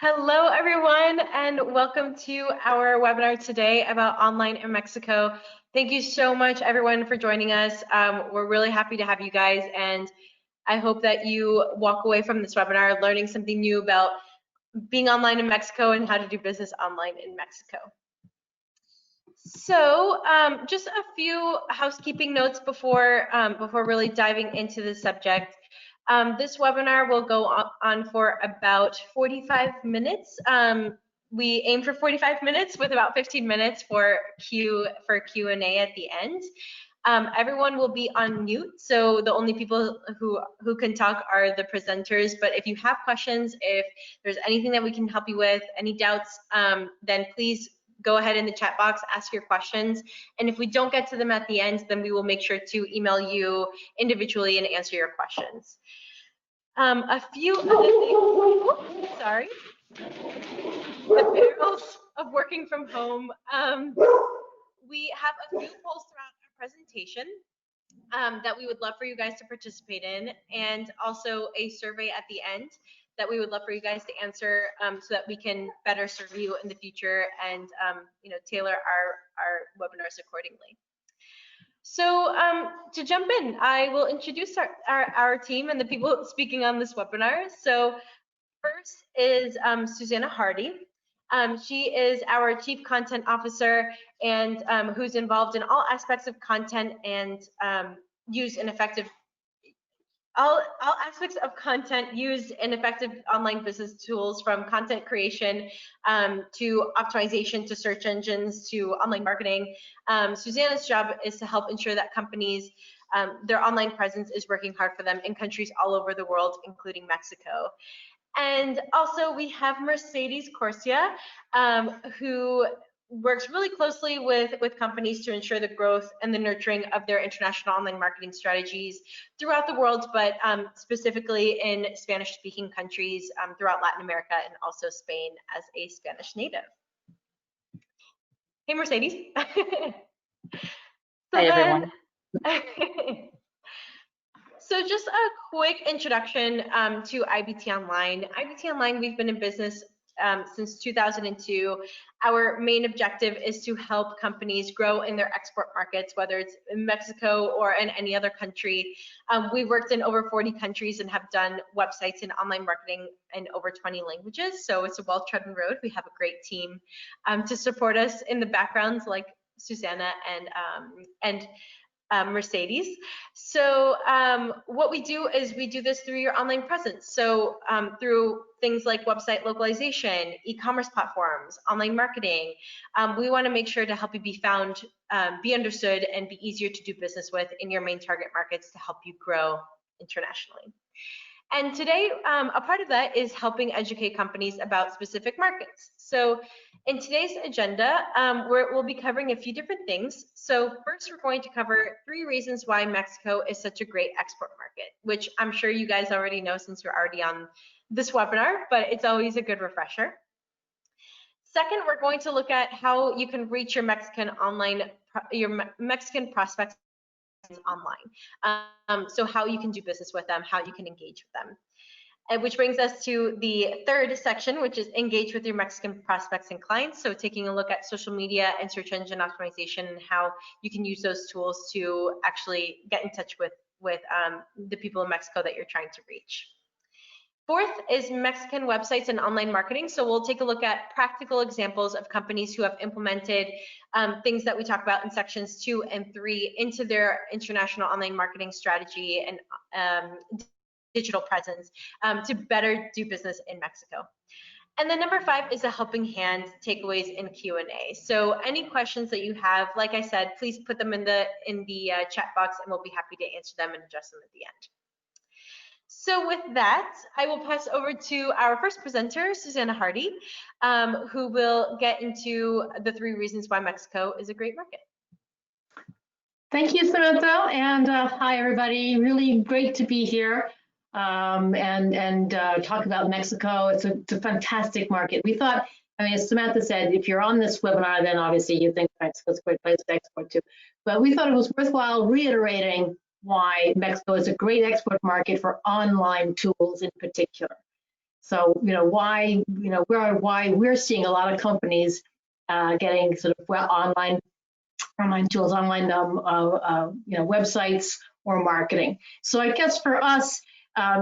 Hello, everyone, and welcome to our webinar today about online in Mexico. Thank you so much, everyone, for joining us. We're really happy to have you guys, and I hope that you walk away from this webinar learning something new about being online in Mexico and how to do business online in Mexico. So just a few housekeeping notes before really diving into the subject. This webinar will go on for about 45 minutes. We aim for 45 minutes with about 15 minutes for Q&A at the end. Everyone will be on mute, so the only people who can talk are the presenters. But if you have questions, if there's anything that we can help you with, any doubts, then please go ahead in the chat box, ask your questions. And if we don't get to them at the end, then we will make sure to email you individually and answer your questions. A few other things, sorry, the perils of working from home. We have a few polls throughout our presentation that we would love for you guys to participate in, and also a survey at the end that we would love for you guys to answer so that we can better serve you in the future and tailor our webinars accordingly. So to jump in, I will introduce our team and the people speaking on this webinar. So first is Susanna Hardy. She is our Chief Content Officer and who's involved in all aspects of content and all aspects of content used in effective online business tools, from content creation to optimization to search engines to online marketing. Susanna's job is to help ensure that companies, their online presence is working hard for them in countries all over the world, including Mexico. And also we have Mercedes Corsia, who works really closely with companies to ensure the growth and the nurturing of their international online marketing strategies throughout the world, but specifically in Spanish-speaking countries throughout Latin America and also Spain as a Spanish native. Hey, Mercedes. Hi, everyone. So just a quick introduction to IBT Online. IBT Online, we've been in business since 2002. Our main objective is to help companies grow in their export markets, whether it's in Mexico or in any other country. We've worked in over 40 countries and have done websites and online marketing in over 20 languages. So it's a well-trodden road. We have a great team to support us in the backgrounds, like Susanna and Mercedes. So what we do is we do this through your online presence. So through things like website localization, e-commerce platforms, online marketing, we want to make sure to help you be found, be understood, and be easier to do business with in your main target markets to help you grow internationally. And today, a part of that is helping educate companies about specific markets. So in today's agenda, we'll be covering a few different things. So first, we're going to cover 3 reasons why Mexico is such a great export market, which I'm sure you guys already know since you're already on this webinar, but it's always a good refresher. Second, we're going to look at how you can reach your Mexican prospects online. So how you can do business with them, how you can engage with them. And which brings us to the third section, which is engage with your Mexican prospects and clients. So taking a look at social media and search engine optimization and how you can use those tools to actually get in touch with the people in Mexico that you're trying to reach. Fourth is Mexican websites and online marketing. So we'll take a look at practical examples of companies who have implemented things that we talk about in sections 2 and 3 into their international online marketing strategy and digital presence to better do business in Mexico. And then number 5 is a helping hand, takeaways in Q&A. So any questions that you have, like I said, please put them in the chat box and we'll be happy to answer them and address them at the end. So with that, I will pass over to our first presenter, Susanna Hardy, who will get into the 3 reasons why Mexico is a great market. Thank you, Samantha, and hi, everybody. Really great to be here and talk about Mexico. It's a fantastic market. We thought, I mean, as Samantha said, if you're on this webinar, then obviously you think Mexico's a great place to export to. But we thought it was worthwhile reiterating why Mexico is a great export market for online tools in particular. So, why we're seeing a lot of companies getting sort of online tools, websites or marketing. So I guess for us,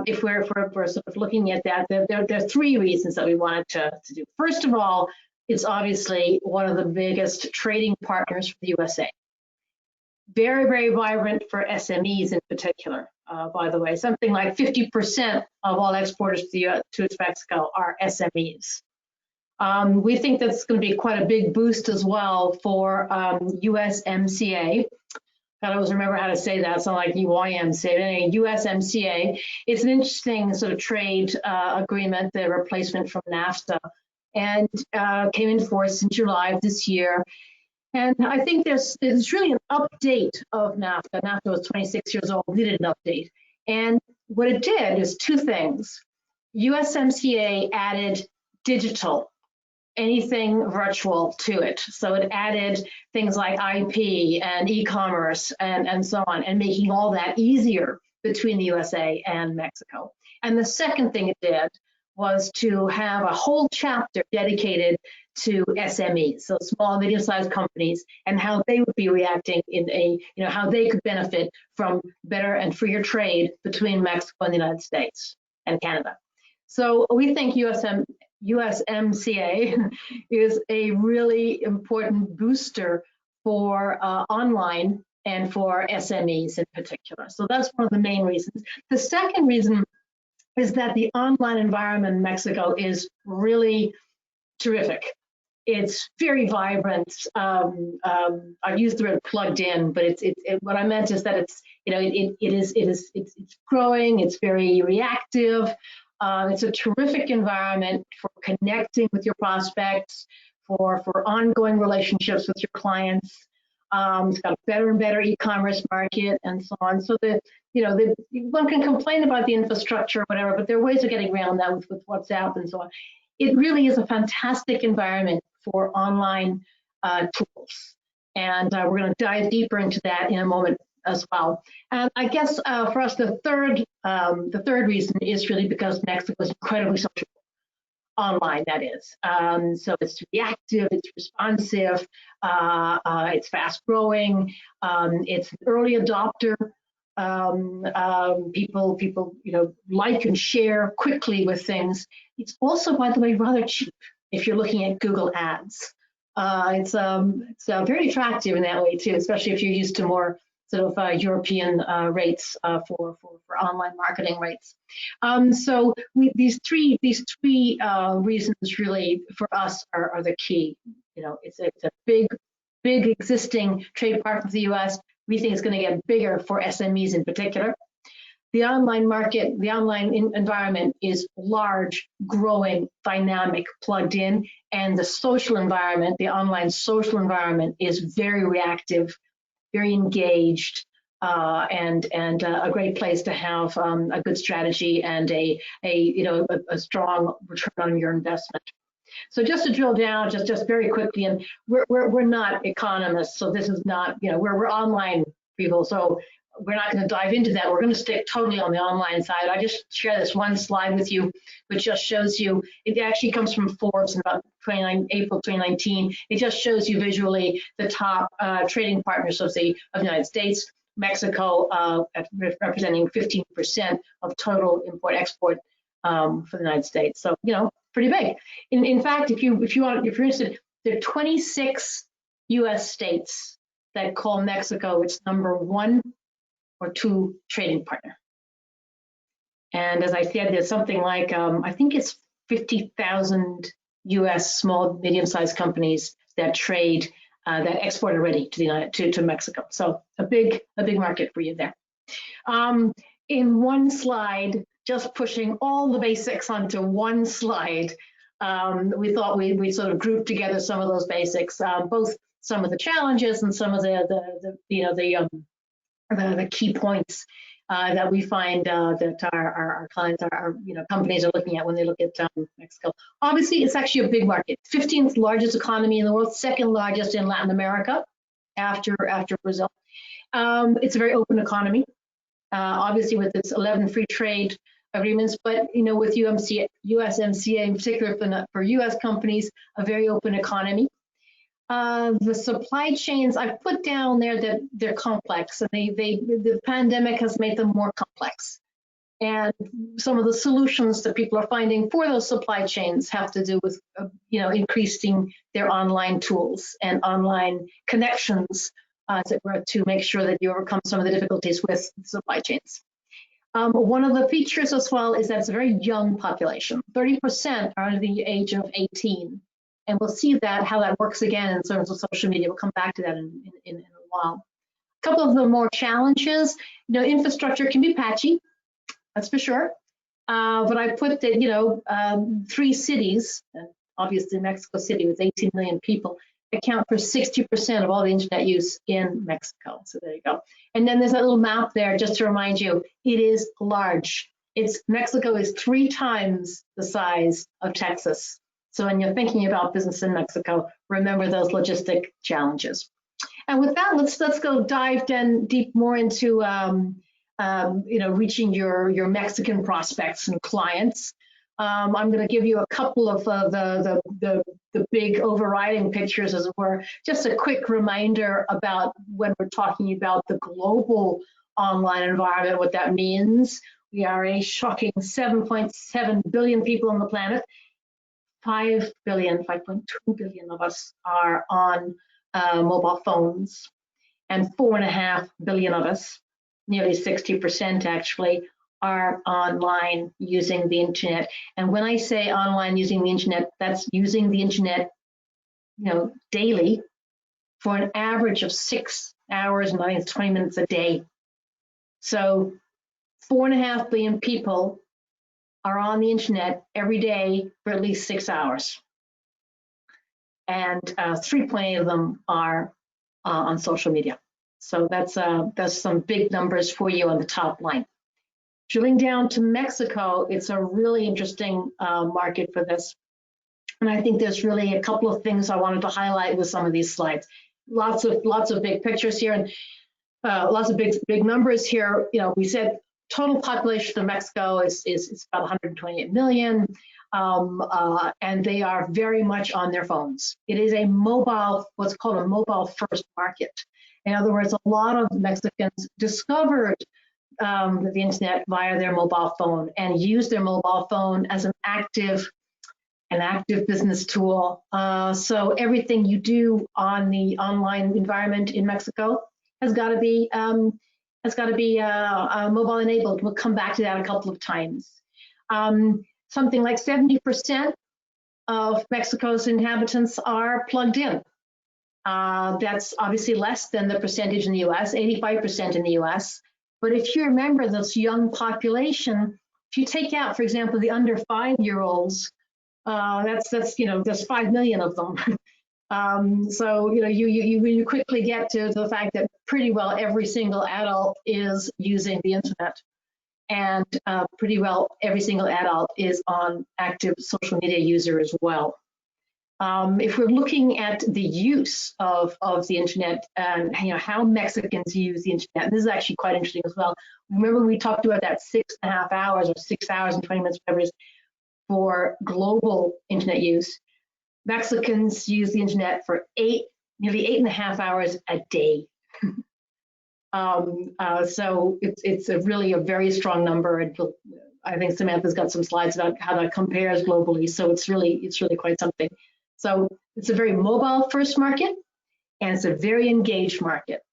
if we're sort of looking at that, there are three reasons that we wanted to do. First of all, it's obviously one of the biggest trading partners for the USA. Very, very vibrant for SMEs in particular, by the way. Something like 50% of all exporters to Mexico are SMEs. We think that's going to be quite a big boost as well for USMCA. I always remember how to say that. It's not like UYMCA, USMCA. It's an interesting sort of trade agreement, the replacement from NAFTA, and came into force in July of this year. And I think there's really an update of NAFTA. NAFTA was 26 years old, needed an update. And what it did is two things. USMCA added digital, anything virtual to it. So it added things like IP and e-commerce and so on, and making all that easier between the USA and Mexico. And the second thing it did was to have a whole chapter dedicated to SMEs, so small and medium-sized companies, and how they would be reacting in how they could benefit from better and freer trade between Mexico and the United States and Canada. So we think USMCA is a really important booster for online and for SMEs in particular. So that's one of the main reasons. The second reason is that the online environment in Mexico is really terrific. It's very vibrant. I've used the word plugged in, but what I meant is that it's growing. It's very reactive. It's a terrific environment for connecting with your prospects, for ongoing relationships with your clients. It's got a better and better e-commerce market and so on. So one can complain about the infrastructure or whatever, but there are ways of getting around that with WhatsApp and so on. It really is a fantastic environment for online tools. And we're going to dive deeper into that in a moment as well. And I guess for us, the third reason is really because Mexico is incredibly social online, that is. So it's reactive, it's responsive, it's fast growing, it's an early adopter. People like and share quickly with things. It's also, by the way, rather cheap if you're looking at Google Ads. It's very attractive in that way too, especially if you're used to more sort of European rates for online marketing rates. So these three reasons really for us are the key. It's a big existing trade partner for the U.S. We think it's going to get bigger for SMEs in particular. The online market, the online environment is large, growing, dynamic, plugged in, and the social environment, the online social environment, is very reactive, very engaged, and a great place to have a good strategy and a strong return on your investment. So just to drill down, just very quickly, and we're not economists, so this is not, we're online people, so we're not going to dive into that. We're going to stick totally on the online side. I just share this one slide with you, which just shows you, it actually comes from Forbes in about April 2019. It just shows you visually the top trading partners of the United States, Mexico representing 15% of total import-export for the United States. So, pretty big. In fact, if you're interested, there are 26 U.S. states that call Mexico its #1 or 2 trading partner. And as I said, there's something like, I think it's 50,000 U.S. small, medium-sized companies that trade, that export already to Mexico. So a big market for you there. In one slide, just pushing all the basics onto one slide, we thought we'd sort of group together some of those basics, both some of the challenges and some of the key points that we find that our clients, our companies are looking at when they look at Mexico. Obviously, it's actually a big market. 15th largest economy in the world, 2nd largest in Latin America after Brazil. It's a very open economy. Obviously, with its 11 free trade agreements, but with USMCA in particular for US companies, a very open economy. The supply chains, I've put down there that they're complex, and the pandemic has made them more complex. And some of the solutions that people are finding for those supply chains have to do with, increasing their online tools and online connections, as it were, to make sure that you overcome some of the difficulties with supply chains. One of the features as well is that it's a very young population. 30% are under the age of 18. And we'll see how that works again in terms of social media. We'll come back to that in a while. A couple of the more challenges, infrastructure can be patchy, that's for sure. But I put that, 3 cities, obviously Mexico City with 18 million people, account for 60% of all the internet use in Mexico. So there you go. And then there's that little map there just to remind you, it is large. Mexico is 3 times the size of Texas. So when you're thinking about business in Mexico, remember those logistic challenges. And with that, let's go dive deep more into reaching your Mexican prospects and clients. I'm going to give you a couple of the big overriding pictures, as it were. Just a quick reminder about when we're talking about the global online environment, what that means. We are a shocking 7.7 billion people on the planet. 5.2 billion of us are on mobile phones, and 4.5 billion of us, nearly 60% actually, are online using the internet. And when I say online using the internet, that's using the internet, daily for an average of 6 hours and I think it's 20 minutes a day. So 4.5 billion people are on the internet every day for at least 6 hours. And 3.8 of them are on social media. So that's some big numbers for you on the top line. Drilling down to Mexico, it's a really interesting market for this. And I think there's really a couple of things I wanted to highlight with some of these slides. Lots of big pictures here and lots of big numbers here. We said total population of Mexico is about 128 million, and they are very much on their phones. It is what's called a mobile first market. In other words, a lot of Mexicans discovered the internet via their mobile phone and use their mobile phone as an active business tool. So everything you do on the online environment in Mexico has got to be mobile enabled. We'll come back to that a couple of times. Something like 70% of Mexico's inhabitants are plugged in. That's obviously less than the percentage in the US, 85% in the US. But if you remember this young population, if you take out, for example, the under 5-year-olds, there's 5 million of them. So you quickly get to the fact that pretty well every single adult is using the internet, and pretty well every single adult is on active social media user as well. If we're looking at the use of the internet and how Mexicans use the internet, and this is actually quite interesting as well. Remember we talked about that 6.5 hours or 6 hours and 20 minutes, whatever it is, for global internet use. Mexicans use the internet for nearly 8.5 hours a day. So it's really a very strong number, and I think Samantha's got some slides about how that compares globally. So it's really quite something. So it's a very mobile first market, and it's a very engaged market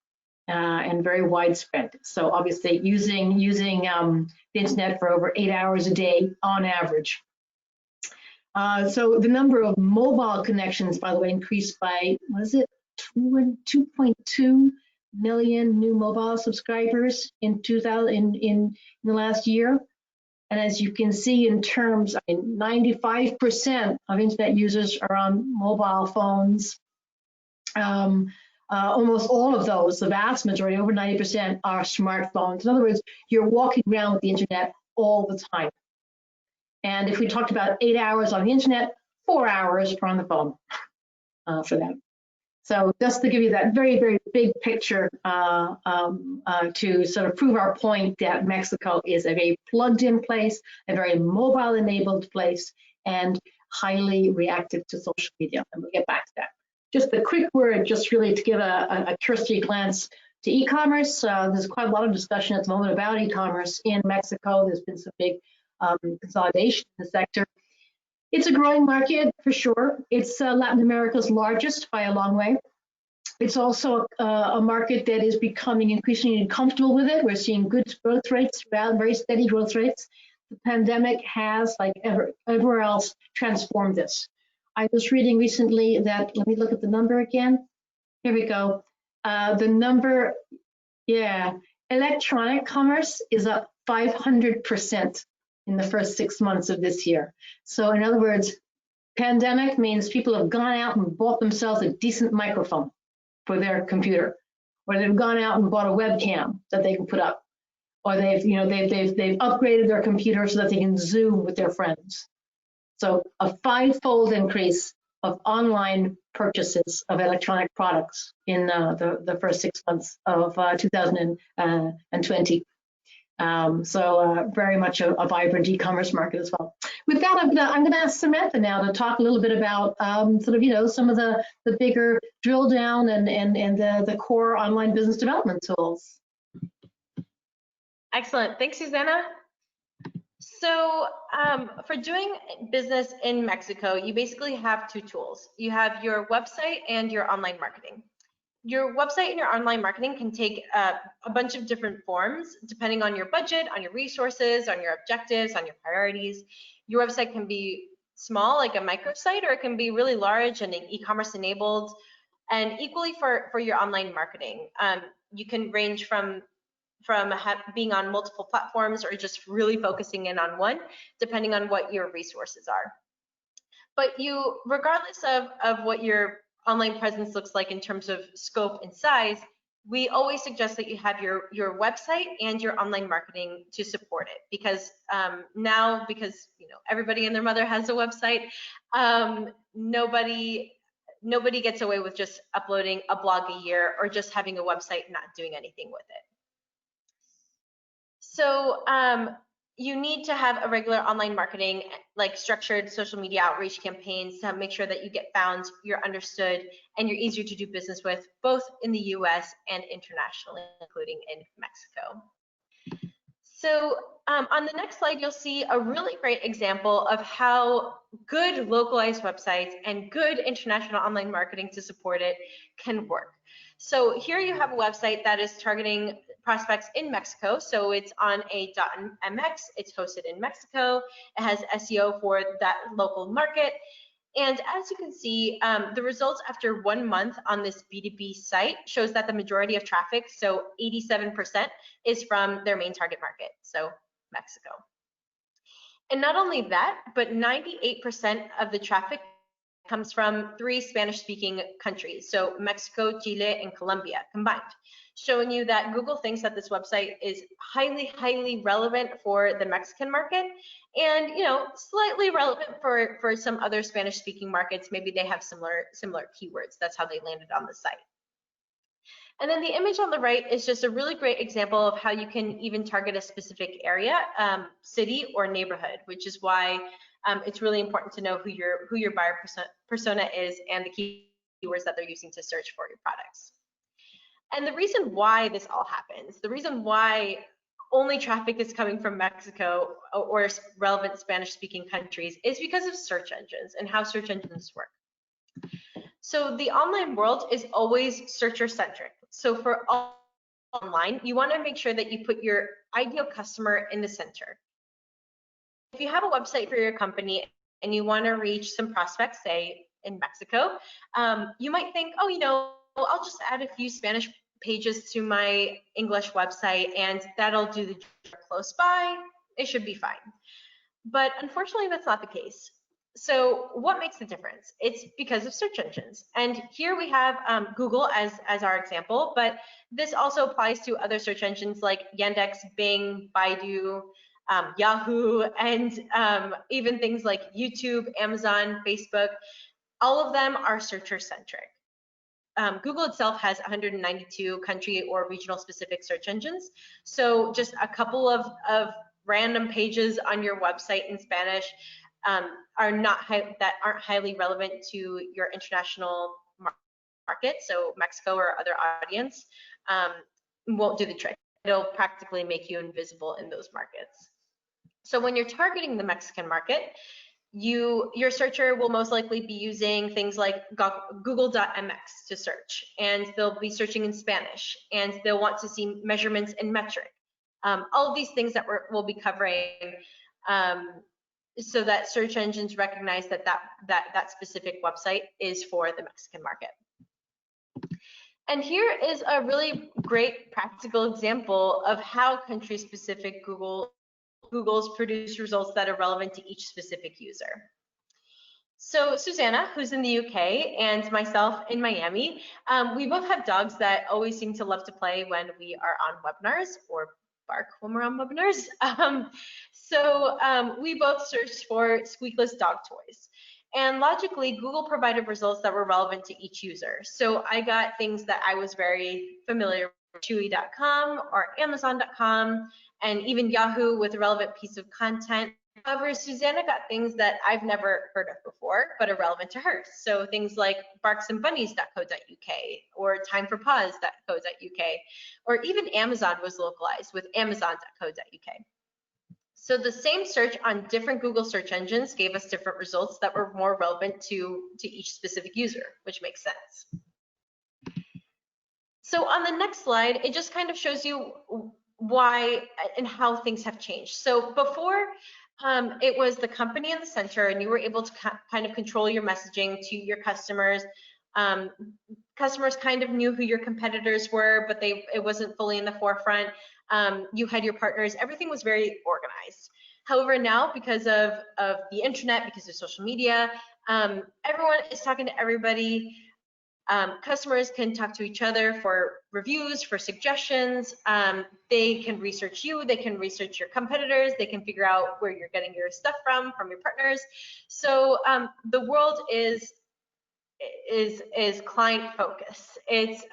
and very widespread. So obviously using the internet for over 8 hours a day on average. So the number of mobile connections, by the way, increased by, 2.2 million new mobile subscribers in the last year. And as you can see, in terms, 95% of internet users are on mobile phones. Almost all of those, the vast majority, over 90%, are smartphones. In other words, you're walking around with the internet all the time. And if we talked about 8 hours on the internet, 4 hours are on the phone for that. So just to give you that very, very big picture to sort of prove our point that Mexico is a very plugged-in place, a very mobile-enabled place, and highly reactive to social media. And we'll get back to that. Just a quick word, just really to give a cursory glance to e-commerce. There's quite a lot of discussion at the moment about e-commerce in Mexico. There's been some big consolidation in the sector. It's a growing market for sure. It's Latin America's largest by a long way. It's also a market that is becoming increasingly comfortable with it. We're seeing good growth rates throughout, very steady growth rates. The pandemic has, like everywhere else, transformed this. I was reading recently that, let me look at the number again. Here we go. The number, yeah, electronic commerce is up 500% in the first 6 months of this year. So in other words, pandemic means people have gone out and bought themselves a decent microphone for their computer, or they've gone out and bought a webcam that they can put up, or they've upgraded their computer so that they can Zoom with their friends. So a five-fold increase of online purchases of electronic products in the first 6 months of 2020. So very much a vibrant e-commerce market as well. With that, I'm gonna ask Samantha now to talk a little bit about sort of some of the bigger drill down and the core online business development tools. Excellent, thanks, Susanna. So for doing business in Mexico, you basically have two tools. You have your website and your online marketing. Your website and your online marketing can take a bunch of different forms depending on your budget, on your resources, on your objectives, on your priorities. Your website can be small, like a microsite, or it can be really large and e-commerce enabled. And equally for your online marketing, you can range from being on multiple platforms or just really focusing in on one, depending on what your resources are. But you, regardless of what your online presence looks like in terms of scope and size, we always suggest that you have your website and your online marketing to support it, because now, because everybody and their mother has a website, nobody gets away with just uploading a blog a year or just having a website and not doing anything with it. So you need to have a regular online marketing, like structured social media outreach campaigns to make sure that you get found, you're understood, and you're easier to do business with, both in the US and internationally, including in Mexico. So on the next slide, you'll see a really great example of how good localized websites and good international online marketing to support it can work. So here you have a website that is targeting prospects in Mexico. So it's on a .mx, it's hosted in Mexico, it has SEO for that local market. And as you can see, the results after 1 month on this B2B site shows that the majority of traffic, so 87%, is from their main target market, so Mexico. And not only that, but 98% of the traffic comes from 3 Spanish-speaking countries, so Mexico, Chile, and Colombia combined, showing you that Google thinks that this website is highly, highly relevant for the Mexican market, and slightly relevant for some other Spanish-speaking markets. Maybe they have similar keywords. That's how they landed on the site. And then the image on the right is just a really great example of how you can even target a specific area, city, or neighborhood, which is why it's really important to know who your buyer persona is and the keywords that they're using to search for your products. And the reason why this all happens, the reason why only traffic is coming from Mexico or relevant Spanish-speaking countries, is because of search engines and how search engines work. So the online world is always searcher-centric. So for online, you want to make sure that you put your ideal customer in the center. If you have a website for your company and you want to reach some prospects, say in Mexico, you might think, oh, I'll just add a few Spanish pages to my English website and that'll do the job close by. It should be fine. But unfortunately, that's not the case. So what makes the difference? It's because of search engines. And here we have Google as our example, but this also applies to other search engines like Yandex, Bing, Baidu, Yahoo, and even things like YouTube, Amazon, Facebook. All of them are searcher-centric. Google itself has 192 country or regional specific search engines. So just a couple of random pages on your website in Spanish aren't highly relevant to your international market. So Mexico or other audience won't do the trick. It'll practically make you invisible in those markets. So when you're targeting the Mexican market, your searcher will most likely be using things like google.mx to search, and they'll be searching in Spanish, and they'll want to see measurements in metric. All of these things that we'll be covering, so that search engines recognize that specific website is for the Mexican market. And here is a really great practical example of how country-specific Google's produce results that are relevant to each specific user. So Susanna, who's in the UK, and myself in Miami, we both have dogs that always seem to love to play when we are on webinars, or bark when we're on webinars. So we both searched for squeakless dog toys. And logically, Google provided results that were relevant to each user. So I got things that I was very familiar with, Chewy.com or Amazon.com, and even Yahoo with a relevant piece of content. However, Susanna got things that I've never heard of before, but are relevant to her. So things like barksandbunnies.co.uk or timeforpaws.co.uk, or even Amazon was localized with amazon.co.uk. So the same search on different Google search engines gave us different results that were more relevant to each specific user, which makes sense. So on the next slide, it just kind of shows you why and how things have changed. So before, it was the company in the center, and you were able to kind of control your messaging to your customers. Customers kind of knew who your competitors were, but it wasn't fully in the forefront. You had your partners, everything was very organized. However, now because of the internet, because of social media, everyone is talking to everybody. Customers can talk to each other for reviews, for suggestions. They can research you, they can research your competitors, they can figure out where you're getting your stuff from your partners. So the world is client focused. It's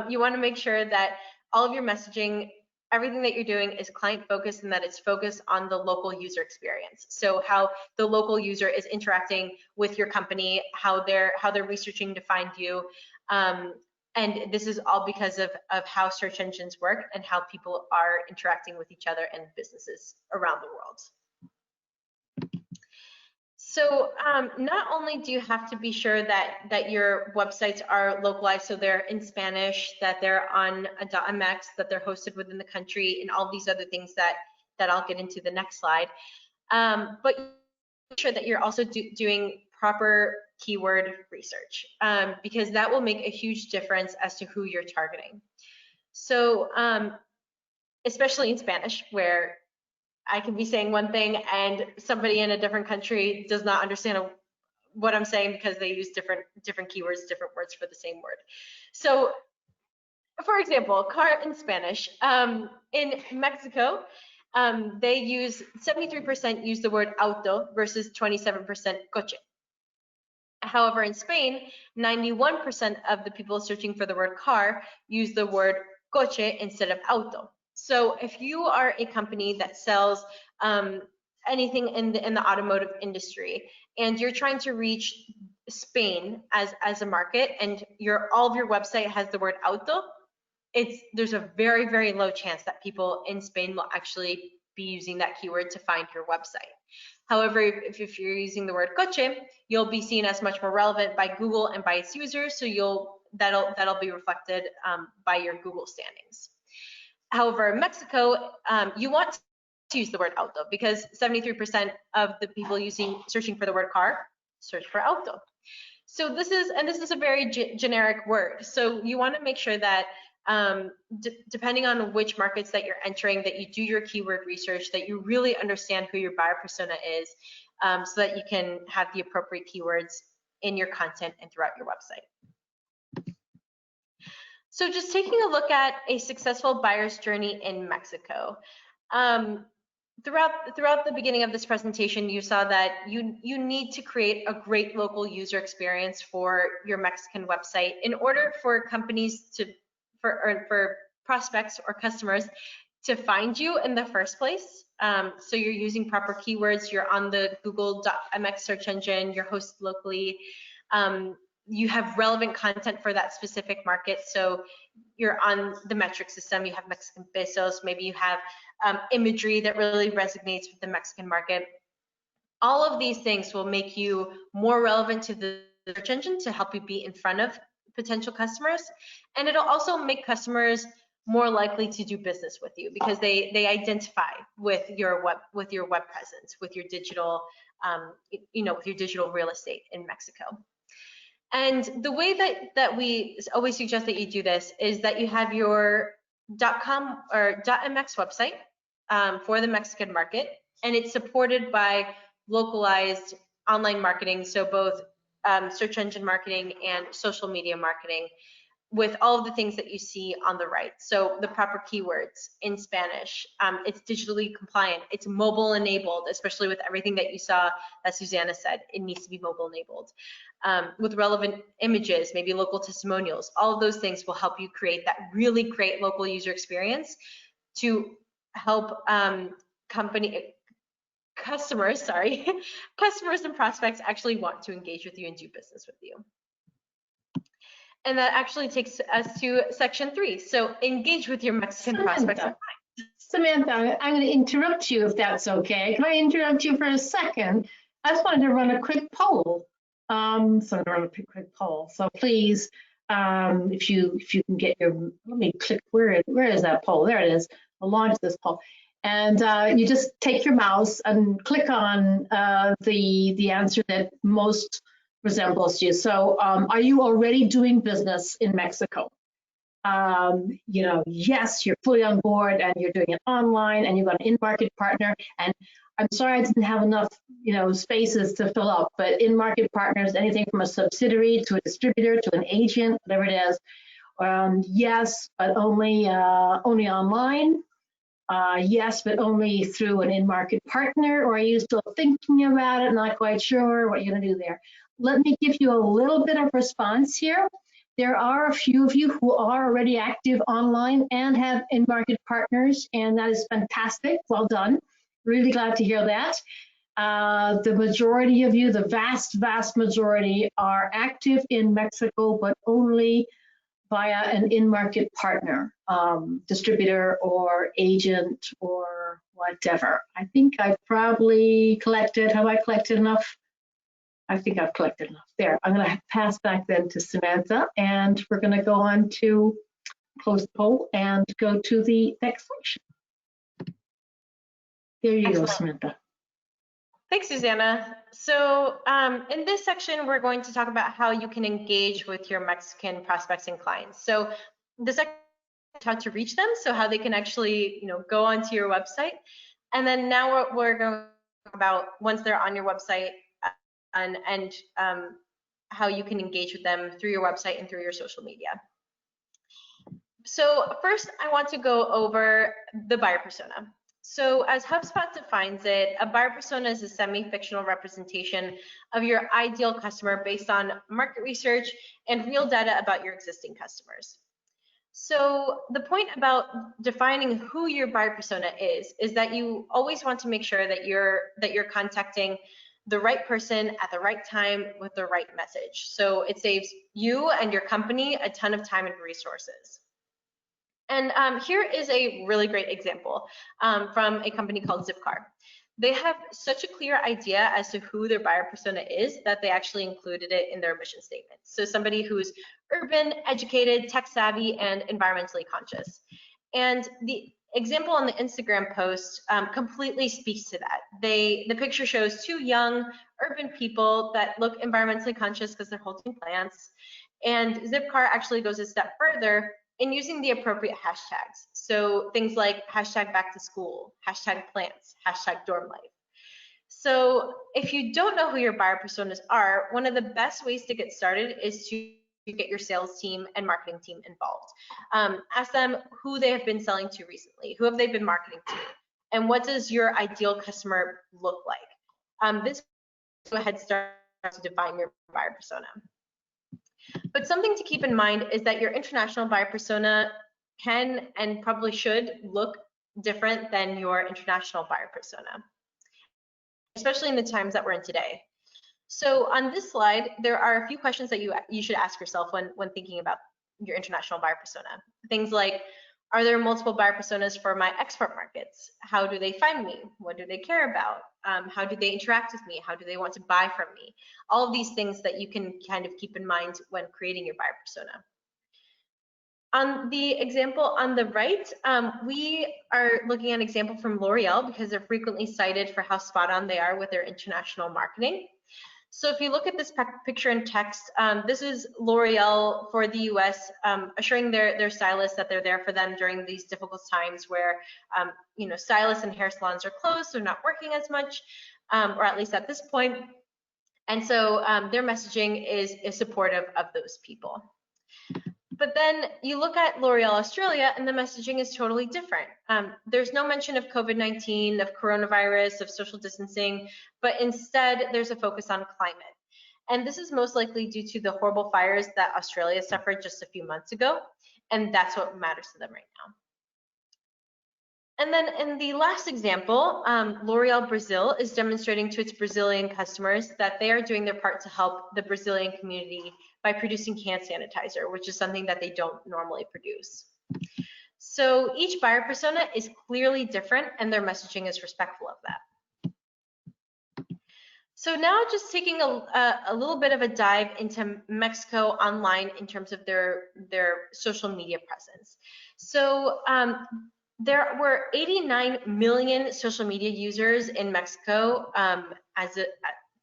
you want to make sure that all of your messaging, everything that you're doing is client focused, and that it's focused on the local user experience. So how the local user is interacting with your company, how they're researching to find you. And this is all because of how search engines work and how people are interacting with each other and businesses around the world. So not only do you have to be sure that your websites are localized, so they're in Spanish, that they're on a .mx, that they're hosted within the country, and all these other things that I'll get into the next slide, but make sure that you're also doing proper keyword research, because that will make a huge difference as to who you're targeting. So especially in Spanish, where I can be saying one thing and somebody in a different country does not understand what I'm saying because they use different keywords, different words for the same word. So, for example, car in Spanish. In Mexico, they use 73% use the word auto versus 27% coche. However, in Spain, 91% of the people searching for the word car use the word coche instead of auto. So if you are a company that sells anything in the automotive industry, and you're trying to reach Spain as a market, and all of your website has the word auto, there's a very, very low chance that people in Spain will actually be using that keyword to find your website. However, if you're using the word coche, you'll be seen as much more relevant by Google and by its users, so that'll be reflected by your Google standings. However, in Mexico, you want to use the word auto because 73% of the people searching for the word car search for auto. So this is a very generic word. So you want to make sure that depending on which markets that you're entering, that you do your keyword research, that you really understand who your buyer persona is, so that you can have the appropriate keywords in your content and throughout your website. So just taking a look at a successful buyer's journey in Mexico. throughout the beginning of this presentation, you saw that you need to create a great local user experience for your Mexican website in order for companies for prospects or customers to find you in the first place. So you're using proper keywords, you're on the Google.mx search engine, you're hosted locally, you have relevant content for that specific market. So you're on the metric system, you have Mexican pesos, maybe you have imagery that really resonates with the Mexican market. All of these things will make you more relevant to the search engine to help you be in front of potential customers. And it'll also make customers more likely to do business with you because they identify with your web presence, with your digital, with your digital real estate in Mexico. And the way that we always suggest that you do this is that you have your .com or .mx website for the Mexican market, and it's supported by localized online marketing, so both search engine marketing and social media marketing, with all of the things that you see on the right. So the proper keywords in Spanish, it's digitally compliant, it's mobile enabled, especially with everything that you saw that Susanna said, it needs to be mobile enabled. With relevant images, maybe local testimonials, all of those things will help you create that really great local user experience to help customers and prospects actually want to engage with you and do business with you. And that actually takes us to section 3. So engage with your Mexican prospects. Samantha, I'm going to interrupt you if that's okay. Can I interrupt you for a second? I just wanted to run a quick poll. So I'm going to run a quick poll. So please, if you can get your, let me click, where is that poll? There it is. I'll launch this poll. And you just take your mouse and click on the answer that most resembles you. So are you already doing business in Mexico? Yes, you're fully on board and you're doing it online and you've got an in-market partner. And I'm sorry I didn't have enough, spaces to fill up, but in-market partners, anything from a subsidiary to a distributor to an agent, whatever it is. Yes, but only online. Yes, but only through an in-market partner, or are you still thinking about it, not quite sure what you're going to do there? Let me give you a little bit of response here. There are a few of you who are already active online and have in-market partners, and that is fantastic. Well done. Really glad to hear that. The majority of you, the vast majority, are active in Mexico, but only via an in-market partner, distributor or agent or whatever. I think I've probably collected, have I collected enough? I think I've collected enough. There, I'm gonna pass back then to Samantha, and we're gonna go on to close the poll and go to the next section. There you go, Samantha. Thanks, Susanna. So in this section, we're going to talk about how you can engage with your Mexican prospects and clients. So the section is how to reach them, so how they can actually, go onto your website. And then now we're going to talk about once they're on your website and how you can engage with them through your website and through your social media. So first, I want to go over the buyer persona. So as HubSpot defines it, a buyer persona is a semi-fictional representation of your ideal customer based on market research and real data about your existing customers. So the point about defining who your buyer persona is that you always want to make sure that you're contacting the right person at the right time with the right message. So it saves you and your company a ton of time and resources. And here is a really great example from a company called Zipcar. They have such a clear idea as to who their buyer persona is that they actually included it in their mission statement. So somebody who's urban, educated, tech savvy, and environmentally conscious. And the example on the Instagram post completely speaks to that. The picture shows 2 young urban people that look environmentally conscious because they're holding plants. And Zipcar actually goes a step further in using the appropriate hashtags. So things like hashtag back to school, hashtag plants, hashtag dorm life. So if you don't know who your buyer personas are, one of the best ways to get started is to get your sales team and marketing team involved. Ask them who they have been selling to recently, who have they been marketing to, And what does your ideal customer look like? This is a head start to define your buyer persona. But something to keep in mind is that your international buyer persona can and probably should look different than your international buyer persona, especially in the times that we're in today. So on this slide, there are a few questions that you should ask yourself when thinking about your international buyer persona. Things like, are there multiple buyer personas for my export markets? How do they find me? What do they care about? How do they interact with me? How do they want to buy from me? All of these things that you can kind of keep in mind when creating your buyer persona. On the example on the right, we are looking at an example from L'Oreal because they're frequently cited for how spot on they are with their international marketing. So if you look at this picture in text, this is L'Oreal for the US, assuring their stylists that they're there for them during these difficult times where, stylists and hair salons are closed, they're not working as much, or at least at this point. And so their messaging is supportive of those people. But then you look at L'Oreal Australia and the messaging is totally different. There's no mention of COVID-19, of coronavirus, of social distancing, but instead there's a focus on climate. And this is most likely due to the horrible fires that Australia suffered just a few months ago. And that's what matters to them right now. And then in the last example, L'Oreal Brazil is demonstrating to its Brazilian customers that they are doing their part to help the Brazilian community by producing hand sanitizer, which is something that they don't normally produce. So each buyer persona is clearly different and their messaging is respectful of that. So now just taking a little bit of a dive into Mexico online in terms of their social media presence. So there were 89 million social media users in Mexico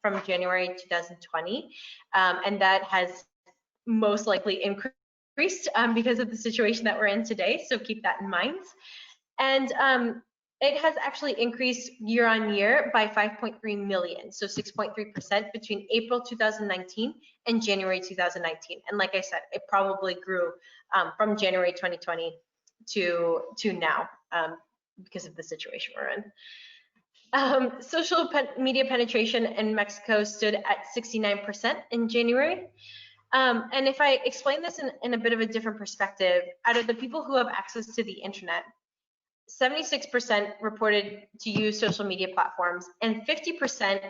from January 2020, and that has most likely increased because of the situation that we're in today, so keep that in mind. And it has actually increased year on year by 5.3 million, so 6.3% between April 2019 and January 2019. And like I said, it probably grew from January 2020 to now because of the situation we're in. Social media penetration in Mexico stood at 69% in January. And if I explain this in a bit of a different perspective, out of the people who have access to the internet, 76% reported to use social media platforms, and 50%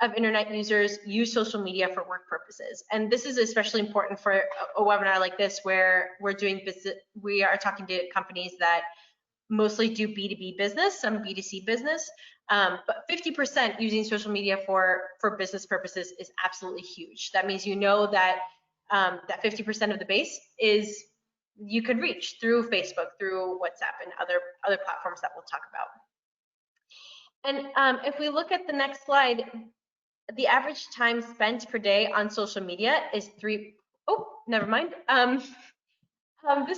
of internet users use social media for work purposes. And this is especially important for a webinar like this, where we are talking to companies that mostly do B2B business, some B2C business, but 50% using social media for business purposes is absolutely huge. That means that that 50% of the base is you could reach through Facebook, through WhatsApp, and other platforms that we'll talk about. And if we look at the next slide, the average time spent per day on social media is this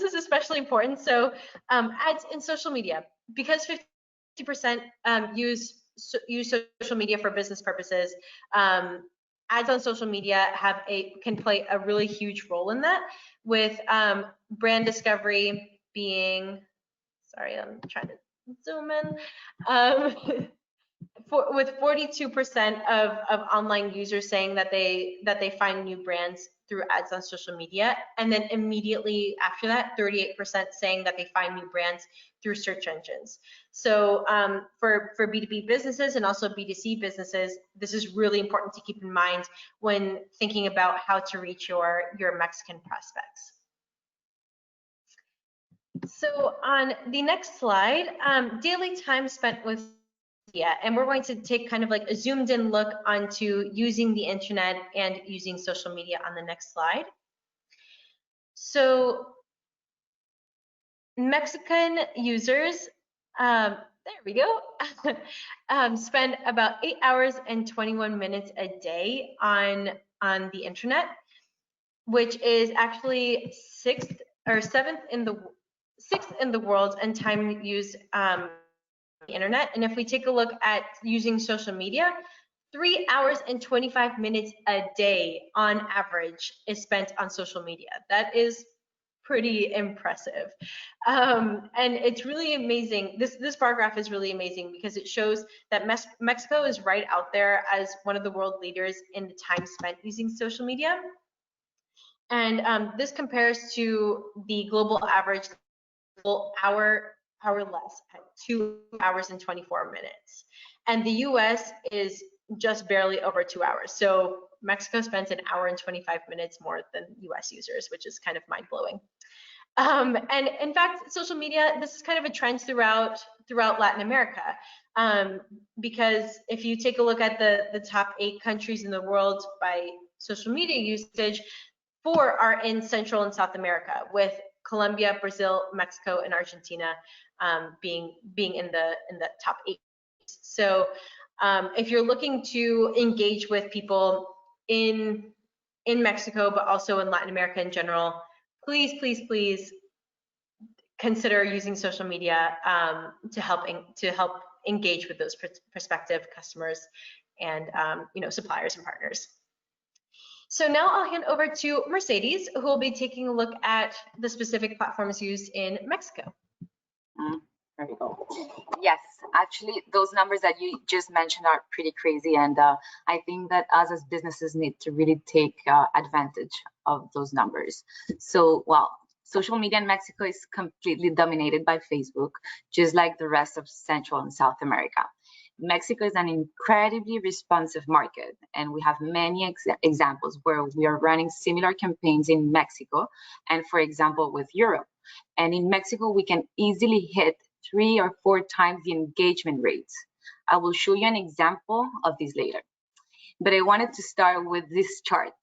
is especially important. So ads in social media, because 50% use social media for business purposes, ads on social media can play a really huge role in that, with brand discovery being, sorry, I'm trying to zoom in, with 42% of online users saying that they find new brands through ads on social media, and then immediately after that, 38% saying that they find new brands through search engines. So for B2B businesses and also B2C businesses, this is really important to keep in mind when thinking about how to reach your Mexican prospects. So on the next slide, daily time spent with media, and we're going to take kind of like a zoomed in look onto using the internet and using social media on the next slide. So Mexican users, there we go, spend about 8 hours and 21 minutes a day on the internet, which is actually sixth in the world in time used the internet. And if we take a look at using social media, 3 hours and 25 minutes a day on average is spent on social media. That is pretty impressive. And it's really amazing. This bar graph is really amazing because it shows that Mexico is right out there as one of the world leaders in the time spent using social media. And this compares to the global average hour less at 2 hours and 24 minutes. And the US is just barely over 2 hours. So Mexico spends an hour and 25 minutes more than US users, which is kind of mind-blowing. And in fact, social media, this is kind of a trend throughout Latin America. Because if you take a look at the top 8 countries in the world by social media usage, 4 are in Central and South America, with Colombia, Brazil, Mexico, and Argentina being in the top 8. So if you're looking to engage with people in Mexico, but also in Latin America in general, please consider using social media to help engage with those prospective customers and suppliers and partners. So now I'll hand over to Mercedes, who will be taking a look at the specific platforms used in Mexico. There you go. Yes, actually, those numbers that you just mentioned are pretty crazy, and I think that us as businesses need to really take advantage of those numbers. So, well, social media in Mexico is completely dominated by Facebook, just like the rest of Central and South America. Mexico is an incredibly responsive market, and we have many examples where we are running similar campaigns in Mexico and, for example, with Europe. And in Mexico, we can easily hit 3 or 4 times the engagement rates. I will show you an example of this later. But I wanted to start with this chart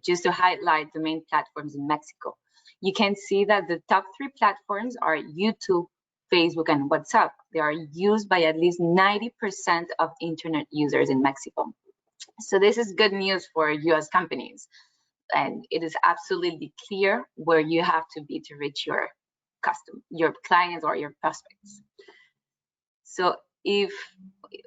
just to highlight the main platforms in Mexico. You can see that the top 3 platforms are YouTube, Facebook, and WhatsApp. They are used by at least 90% of internet users in Mexico. So this is good news for US companies. And it is absolutely clear where you have to be to reach your clients or your prospects. So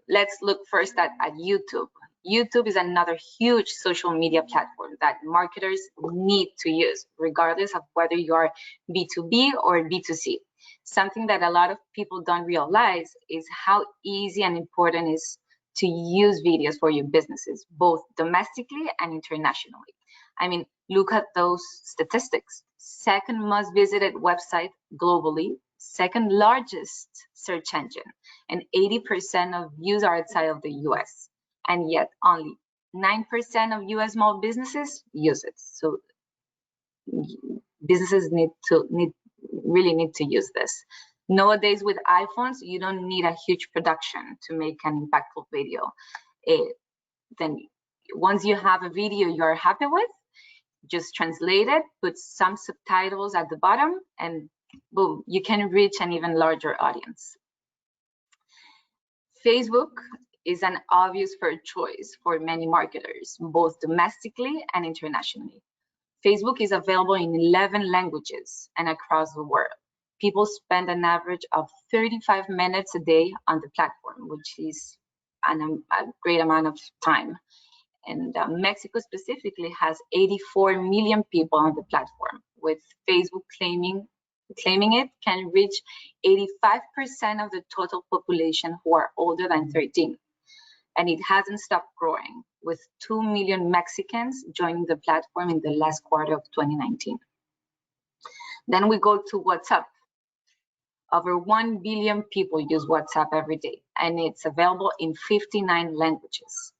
let's look first at YouTube. YouTube is another huge social media platform that marketers need to use, regardless of whether you are B2B or B2C. Something that a lot of people don't realize is how easy and important it is to use videos for your businesses, both domestically and internationally. I mean, look at those statistics. Second most visited website globally, second largest search engine, and 80% of views are outside of the US. And yet only 9% of US small businesses use it. So businesses really need to use this. Nowadays with iPhones, you don't need a huge production to make an impactful video. Then once you have a video you're happy with, just translate it, put some subtitles at the bottom, and boom, you can reach an even larger audience. Facebook is an obvious first choice for many marketers, both domestically and internationally. Facebook is available in 11 languages and across the world. People spend an average of 35 minutes a day on the platform, which is a great amount of time. And Mexico specifically has 84 million people on the platform, with Facebook claiming it can reach 85% of the total population who are older than 13. And it hasn't stopped growing, with 2 million Mexicans joining the platform in the last quarter of 2019. Then we go to WhatsApp. Over 1 billion people use WhatsApp every day, and it's available in 59 languages.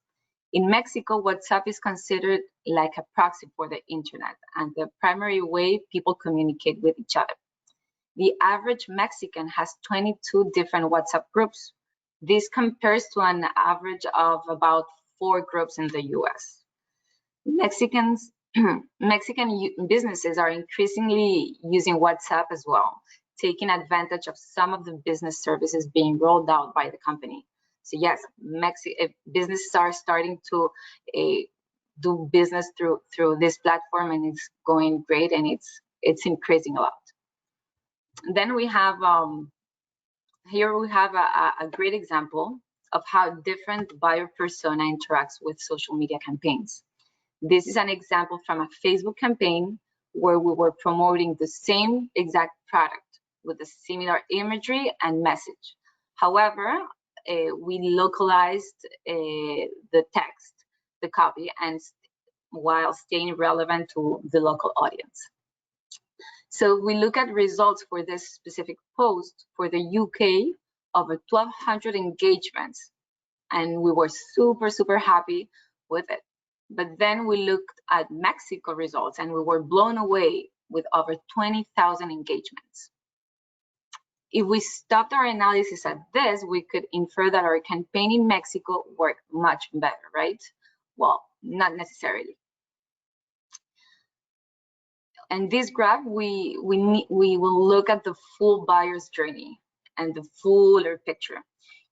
In Mexico, WhatsApp is considered like a proxy for the internet and the primary way people communicate with each other. The average Mexican has 22 different WhatsApp groups. This compares to an average of about 4 groups in the US. Mexican businesses are increasingly using WhatsApp as well, taking advantage of some of the business services being rolled out by the company. So yes, businesses are starting to do business through this platform, and it's going great, and it's increasing a lot. Then we have here we have a great example of how different buyer persona interacts with social media campaigns. This is an example from a Facebook campaign where we were promoting the same exact product with a similar imagery and message. However, we localized the text, the copy, and while staying relevant to the local audience. So we look at results for this specific post for the UK, over 1,200 engagements, and we were super happy with it. But then we looked at Mexico results, and we were blown away with over 20,000 engagements. If we stopped our analysis at this, we could infer that our campaign in Mexico worked much better, right? Well, not necessarily. And this graph, we will look at the full buyer's journey and the fuller picture.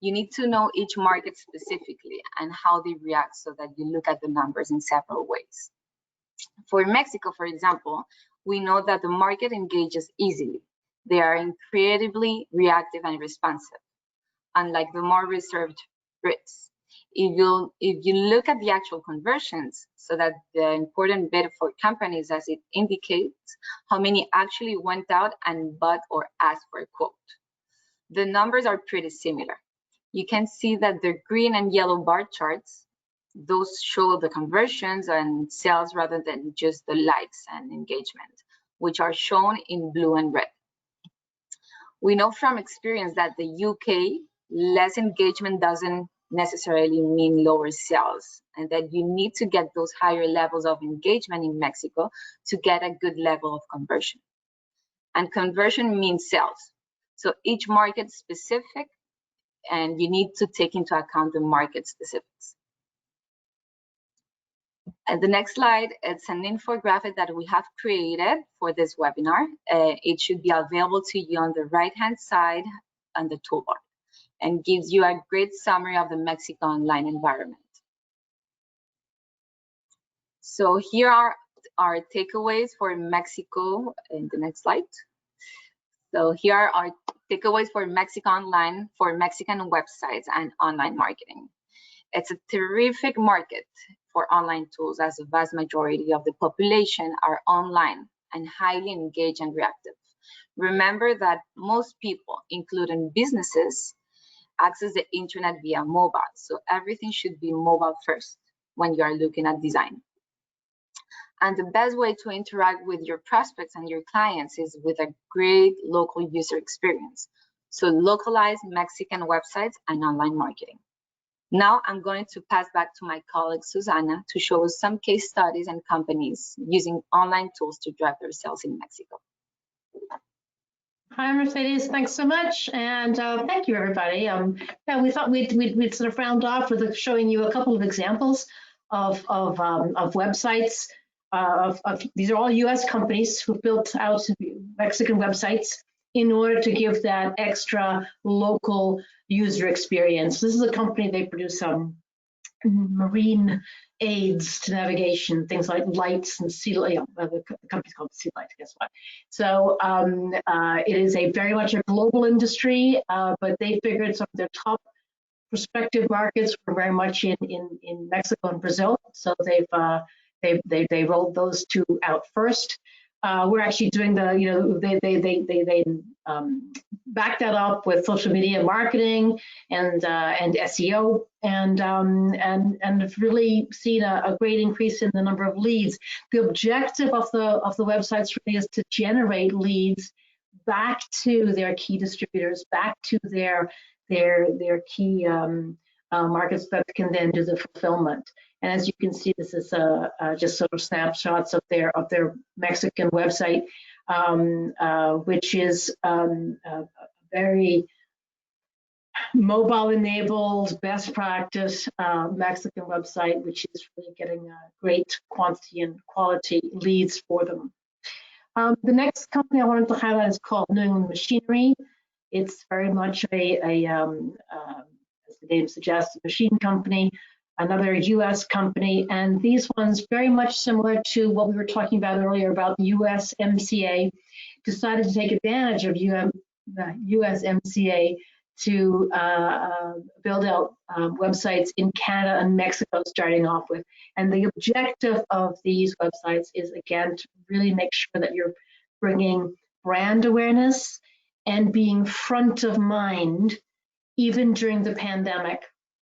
You need to know each market specifically and how they react so that you look at the numbers in several ways. For Mexico, for example, we know that the market engages easily. They are incredibly reactive and responsive, unlike the more reserved Brits. If you look at the actual conversions, so that the important bit for companies, as it indicates how many actually went out and bought or asked for a quote. The numbers are pretty similar. You can see that the green and yellow bar charts, those show the conversions and sales rather than just the likes and engagement, which are shown in blue and red. We know from experience that the UK, less engagement doesn't necessarily mean lower sales, and that you need to get those higher levels of engagement in Mexico to get a good level of conversion. And conversion means sales. So each market specific, and you need to take into account the market specifics. And the next slide, it's an infographic that we have created for this webinar. It should be available to you on the right-hand side on the toolbar, and gives you a great summary of the Mexico online environment. So here are our takeaways for Mexico in the next slide. So here are our takeaways for Mexico online for Mexican websites and online marketing. It's a terrific market for online tools, as the vast majority of the population are online and highly engaged and reactive. Remember that most people, including businesses, access the internet via mobile, so everything should be mobile first when you are looking at design. And the best way to interact with your prospects and your clients is with a great local user experience. So localized Mexican websites and online marketing. Now I'm going to pass back to my colleague Susana to show us some case studies and companies using online tools to drive their sales in Mexico. Hi, Mercedes. Thanks so much, and thank you, everybody. Yeah, we thought we'd sort of round off with showing you a couple of examples of websites. These are all U.S. companies who built out Mexican websites in order to give that extra local user experience. This is a company, they produce marine aids to navigation, things like lights and sea light. The company's called Sea Light, guess what? So it is very much a global industry, but they figured some of their top prospective markets were very much in Mexico and Brazil. So they rolled those two out first. We're actually doing they back that up with social media marketing and SEO, and have really seen a great increase in the number of leads. The objective of the websites really is to generate leads back to their key distributors, back to their key markets that can then do the fulfillment. And as you can see, this is just sort of snapshots of their Mexican website, which is a very mobile-enabled, best practice Mexican website, which is really getting a great quantity and quality leads for them. The next company I wanted to highlight is called New England Machinery. It's very much as the name suggests, a machine company, another U.S. company, and these ones very much similar to what we were talking about earlier about USMCA, decided to take advantage of USMCA to build out websites in Canada and Mexico starting off with. And the objective of these websites is, again, to really make sure that you're bringing brand awareness and being front of mind even during the pandemic.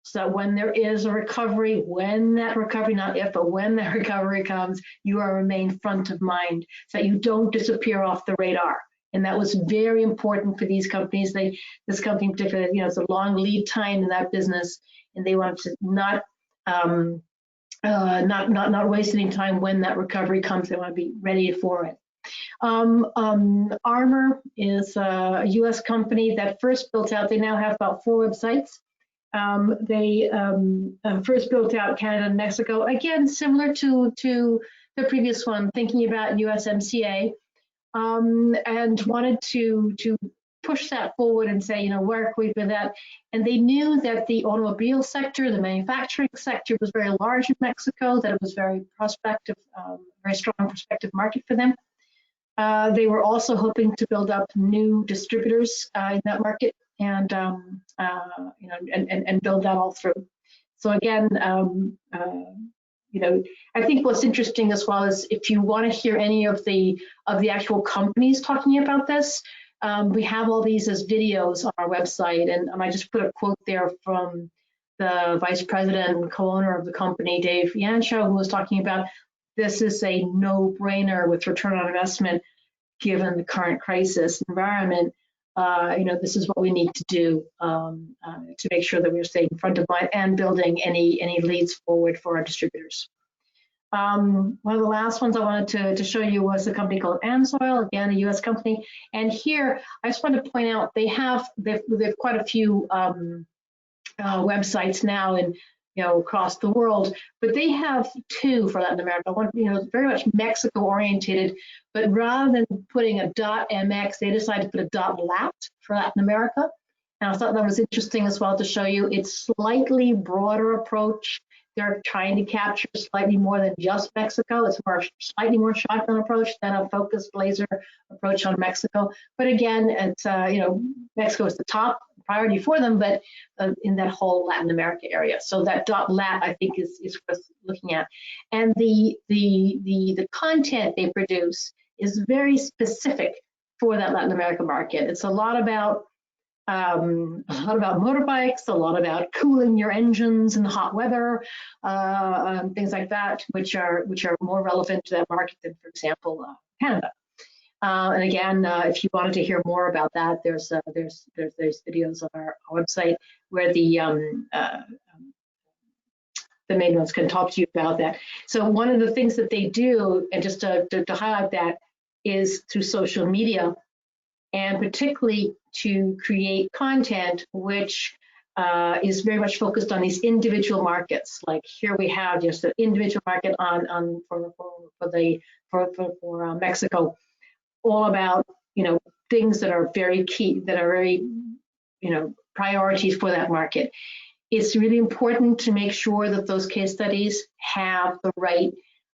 So when there is a recovery, when that recovery, not if, but when that recovery comes, you are remain front of mind so that you don't disappear off the radar. And that was very important for these companies. This company in particular, you know, it's a long lead time in that business, and they wanted to not waste any time when that recovery comes. They want to be ready for it. Armor is a U.S. company that first built out. They now have about 4 websites. They first built out Canada and Mexico, again similar to the previous one, thinking about USMCA. And wanted to push that forward and say, you know, where can we do that? And they knew that the automobile sector, the manufacturing sector was very large in Mexico, that it was very prospective, very strong prospective market for them. They were also hoping to build up new distributors in that market and, you know, and build that all through. So again, you know, I think what's interesting as well is if you want to hear any of the actual companies talking about this, we have all these as videos on our website, and I just put a quote there from the vice president and co-owner of the company, Dave Yancho, who was talking about this is a no-brainer with return on investment given the current crisis environment. You know, this is what we need to do to make sure that we're staying front of mind and building any leads forward for our distributors. One of the last ones I wanted to show you was a company called AMSOIL, again, a U.S. company. And here, I just want to point out they've quite a few websites now and, you know, across the world, but they have 2 for Latin America. One, you know, very much Mexico orientated, but rather than putting a .mx, they decided to put a .lat for Latin America. And I thought that was interesting as well to show you. It's slightly broader approach. They're trying to capture slightly more than just Mexico. It's slightly more shotgun approach than a focused laser approach on Mexico. But again, it's you know, Mexico is the top priority for them, but in that whole Latin America area. So that .lat I think is worth looking at. And the content they produce is very specific for that Latin America market. It's a lot about motorbikes, a lot about cooling your engines in the hot weather, things like that, which are more relevant to that market than, for example, Canada. And again, if you wanted to hear more about that, there's videos on our website where the main ones can talk to you about that. So one of the things that they do, and just to highlight that, is through social media, and particularly to create content which is very much focused on these individual markets. Like here we have just an individual market for Mexico, all about, you know, things that are very key, that are very, you know, priorities for that market. It's really important to make sure that those case studies have the right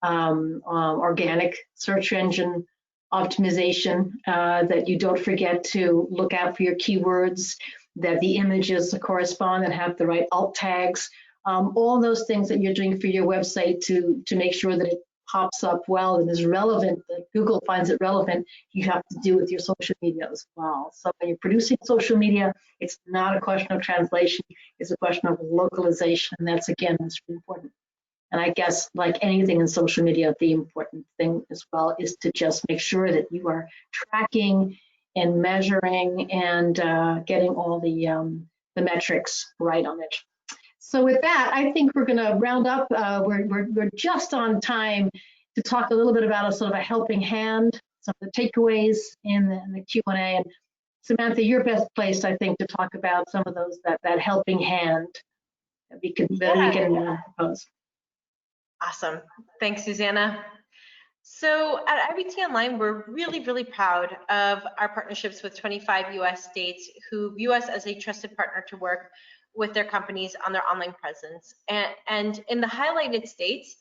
organic search engine optimization, that you don't forget to look out for your keywords, that the images correspond and have the right alt tags, all those things that you're doing for your website to make sure that it pops up well and is relevant, that Google finds it relevant, you have to do with your social media as well. So when you're producing social media, it's not a question of translation, it's a question of localization. And that's, again, that's really important. And I guess like anything in social media, the important thing as well is to just make sure that you are tracking and measuring and getting all the metrics right on it. So with that, I think we're going to round up. We're just on time to talk a little bit about a sort of a helping hand, some of the takeaways in the Q&A. And Samantha, you're best placed, I think, to talk about some of those, that helping hand that we can propose. Awesome. Thanks, Susanna. So at IBT Online, we're really, really proud of our partnerships with 25 US states who view us as a trusted partner to work with their companies on their online presence. And in the highlighted states,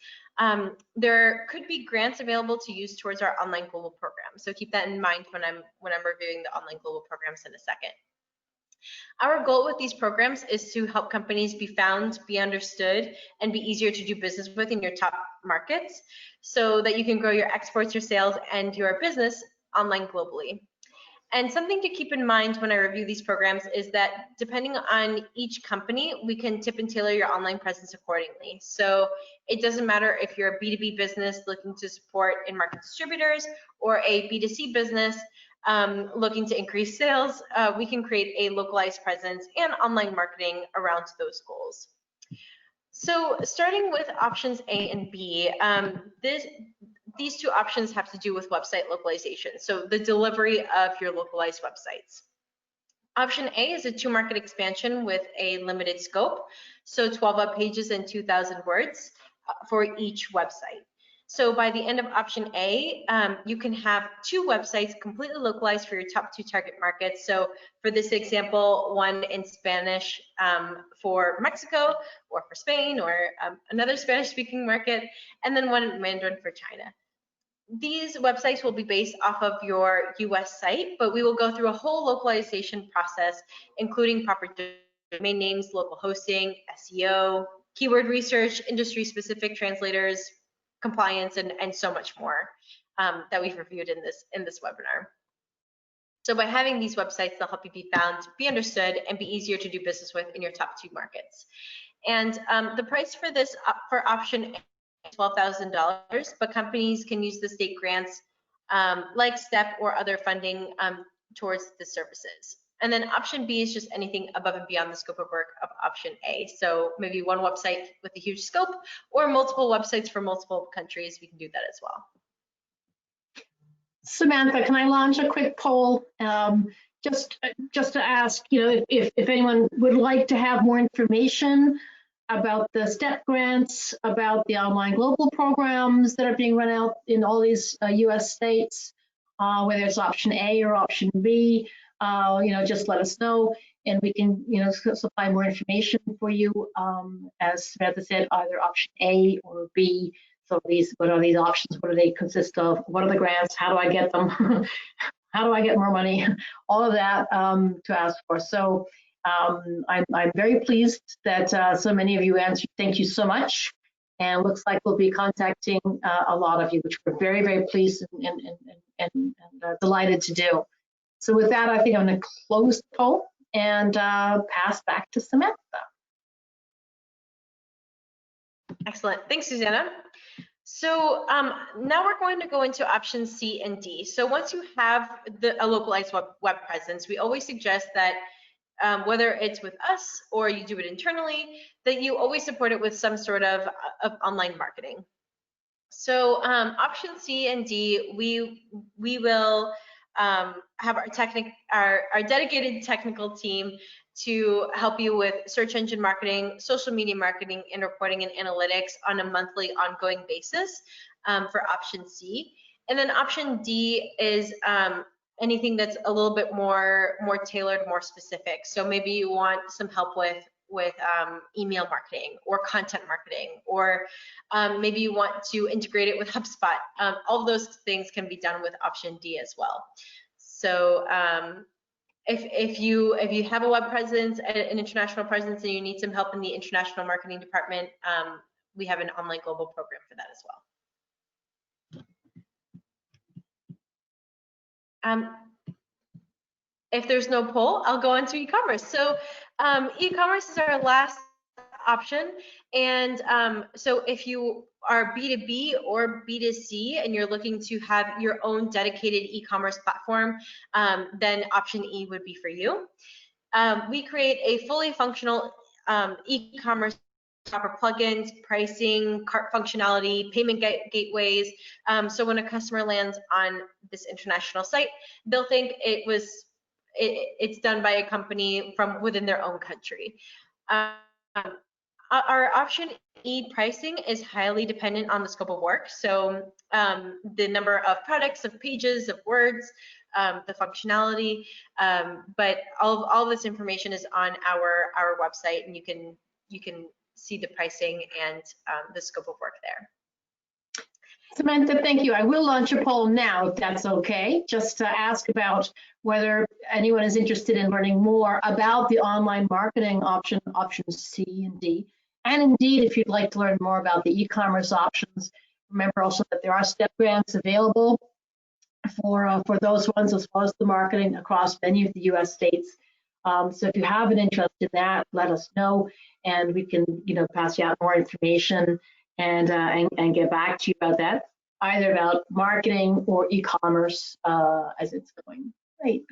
there could be grants available to use towards our online global program. So keep that in mind when I'm reviewing the online global programs in a second. Our goal with these programs is to help companies be found, be understood, and be easier to do business with in your top markets so that you can grow your exports, your sales, and your business online globally. And something to keep in mind when I review these programs is that depending on each company, we can tip and tailor your online presence accordingly. So it doesn't matter if you're a B2B business looking to support in-market distributors or a B2C business looking to increase sales, we can create a localized presence and online marketing around those goals. So starting with options A and B, these two options have to do with website localization, so the delivery of your localized websites. Option A is a 2-market expansion with a limited scope, so 12 web pages and 2,000 words for each website. So by the end of option A, you can have 2 websites completely localized for your top 2 target markets. So for this example, one in Spanish for Mexico or for Spain or another Spanish-speaking market, and then one in Mandarin for China. These websites will be based off of your US site, but we will go through a whole localization process, including proper domain names, local hosting, SEO, keyword research, industry-specific translators, compliance, and so much more that we've reviewed in this webinar. So by having these websites, they'll help you be found, be understood, and be easier to do business with in your top 2 markets. And the price for this, for option A, $12,000, but companies can use the state grants like STEP or other funding towards the services. And then option B is just anything above and beyond the scope of work of option A. So maybe one website with a huge scope or multiple websites for multiple countries. We can do that as well. Samantha, can I launch a quick poll just to ask, if anyone would like to have more information about the STEP grants, about the online global programs that are being run out in all these US states, whether it's option A or option B, just let us know and we can, supply more information for you. As Samantha said, either option A or B. So what are these options? What do they consist of? What are the grants? How do I get them? How do I get more money? All of that to ask for. So I'm very pleased that so many of you answered. Thank you so much. And looks like we'll be contacting a lot of you, which we're very, very pleased and delighted to do. So with that, I think I'm going to close the poll and pass back to Samantha. Excellent. Thanks, Susanna. So now we're going to go into options C and D. So once you have a localized web presence, we always suggest that whether it's with us or you do it internally, that you always support it with some sort of online marketing. So option C and D, we will have our dedicated technical team to help you with search engine marketing, social media marketing, and reporting and analytics on a monthly ongoing basis for option C. And then option D is anything that's a little bit more tailored, more specific. So maybe you want some help with email marketing or content marketing, or maybe you want to integrate it with HubSpot. All of those things can be done with option D as well. So if you have a web presence, an international presence, and you need some help in the international marketing department, we have an online global program for that as well. If there's no poll, I'll go on to e-commerce. So e-commerce is our last option. And so if you are B2B or B2C and you're looking to have your own dedicated e-commerce platform, then option E would be for you. We create a fully functional e-commerce, proper plugins, pricing, cart functionality, payment gateways. So when a customer lands on this international site, they'll think it's done by a company from within their own country. Our option E pricing is highly dependent on the scope of work. So the number of products, of pages, of words, the functionality, but all this information is on our website, and you can see the pricing and the scope of work there. Samantha, thank you. I will launch a poll now, if that's okay, just to ask about whether anyone is interested in learning more about the online marketing options C and D. And indeed, if you'd like to learn more about the e-commerce options, remember also that there are step grants available for those ones, as well as the marketing across many of the U.S. states. So if you have an interest in that, let us know, and we can, pass you out more information and get back to you about that, either about marketing or e-commerce as it's going. Great.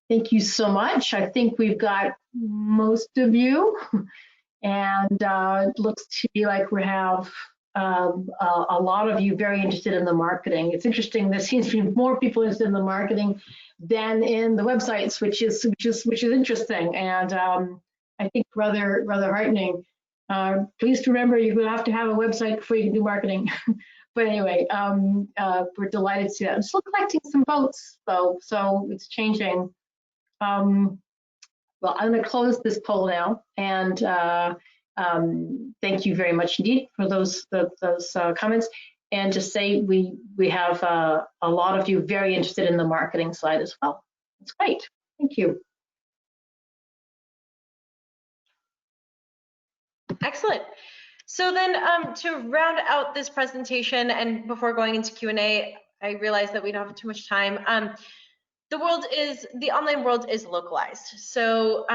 Thank you so much. I think we've got most of you, and it looks to me like we have a lot of you very interested in the marketing. It's interesting. There seems to be more people interested in the marketing than in the websites, which is interesting, and I think rather heartening. Please remember, you will have to have a website before you can do marketing. But anyway, we're delighted to see that. I'm still collecting some votes, though, so it's changing. Well, I'm going to close this poll now, and thank you very much indeed for those comments. And just say we have a lot of you very interested in the marketing side as well. That's great. Thank you. Excellent. So then to round out this presentation, and before going into Q&A, I realize that we don't have too much time. The online world is localized. So